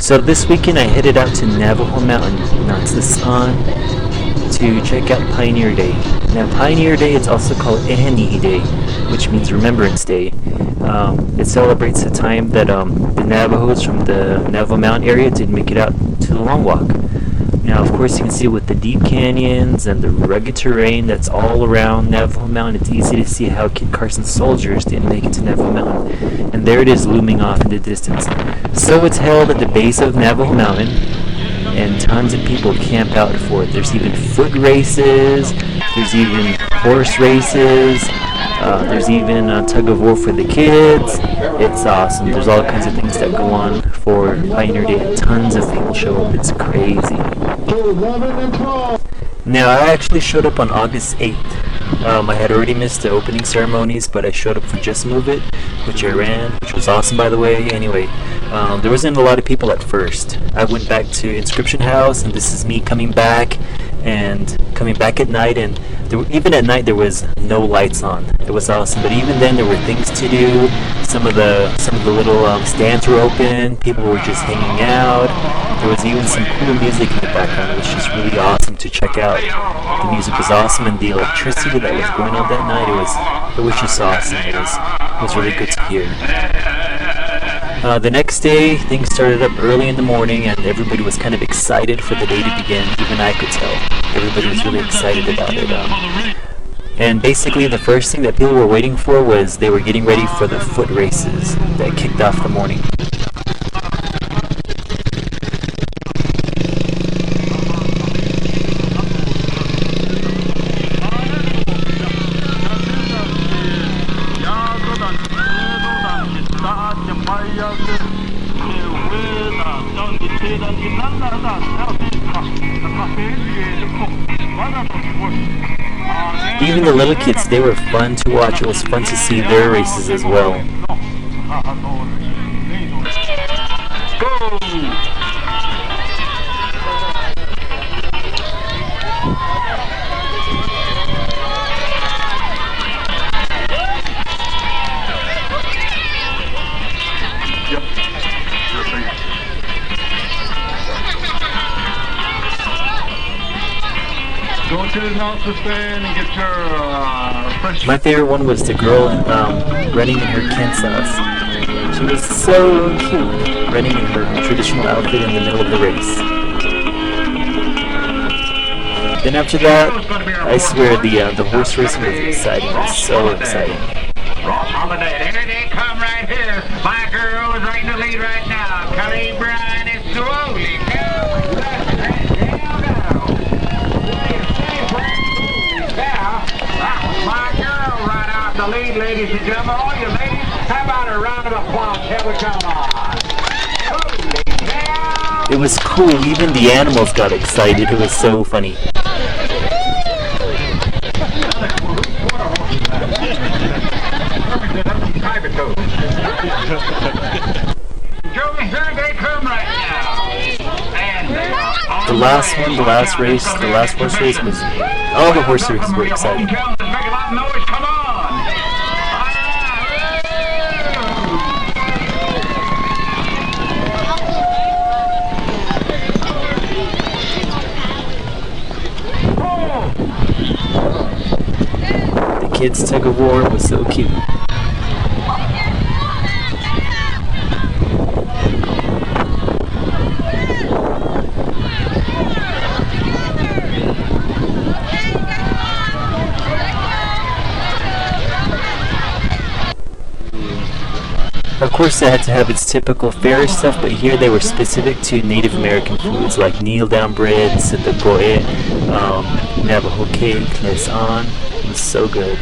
So this weekend I headed out to Navajo Mountain, Naatsis'áán, to check out Pioneer Day. Now Pioneer Day is also called Ééhaniih Day, which means Remembrance Day. It celebrates the time that the Navajos from the Navajo Mountain area did make it out to the long walk. Now of course you can see with the deep canyons and the rugged terrain that's all around Navajo Mountain, it's easy to see how Kit Carson's soldiers didn't make it to Navajo Mountain. And there it is looming off in the distance. So it's held at the base of Navajo Mountain, and tons of people camp out for it. There's even foot races, there's even horse races, there's even a tug of war for the kids. It's awesome. There's all kinds of things that go on for Pioneer Day, and tons of people show up. It's crazy. Now I actually showed up on August 8th. I had already missed the opening ceremonies, but I showed up for Just Move It, which I ran, which was awesome by the way. Anyway, there wasn't a lot of people at first. I went back to Inscription House, and this is me coming back at night, and even at night there was no lights on. It was awesome, but even then there were things to do. Some of the little stands were open. People were just hanging out. There was even some cool music in the background, which is really awesome to check out. The music was awesome, and the electricity that was going on that night, it was just awesome. It was really good to hear. The next day, things started up early in the morning, and everybody was kind of excited for the day to begin. Even I could tell. Everybody was really excited about it. And basically, the first thing that people were waiting for was they were getting ready for the foot races that kicked off the morning. Even the little kids, they were fun to watch. It was fun to see their races as well. Go to the Naatsis'áán and get your fresh. My favorite one was the girl running in her Kansas. She was so cute, running in her traditional outfit in the middle of the race. Then after that, I swear the horse racing was exciting. It was so exciting. Here they come right here. My girl is right in the lead right now. Kelly Bryan is slowly coming. My girl right out the lead, ladies and gentlemen. All you ladies, how about a round of applause? Here we come on. It was cool. Even the animals got excited. It was so funny. Here they come right now. And The last horse race was, all the horse races were exciting. Make a lot of noise, come on! The kids' tug of war was so cute. Of course it had to have its typical ferris stuff, but here they were specific to Native American foods like kneel-down bread, Ééhaniih, Navajo cake, Naatsis'áán. It was so good.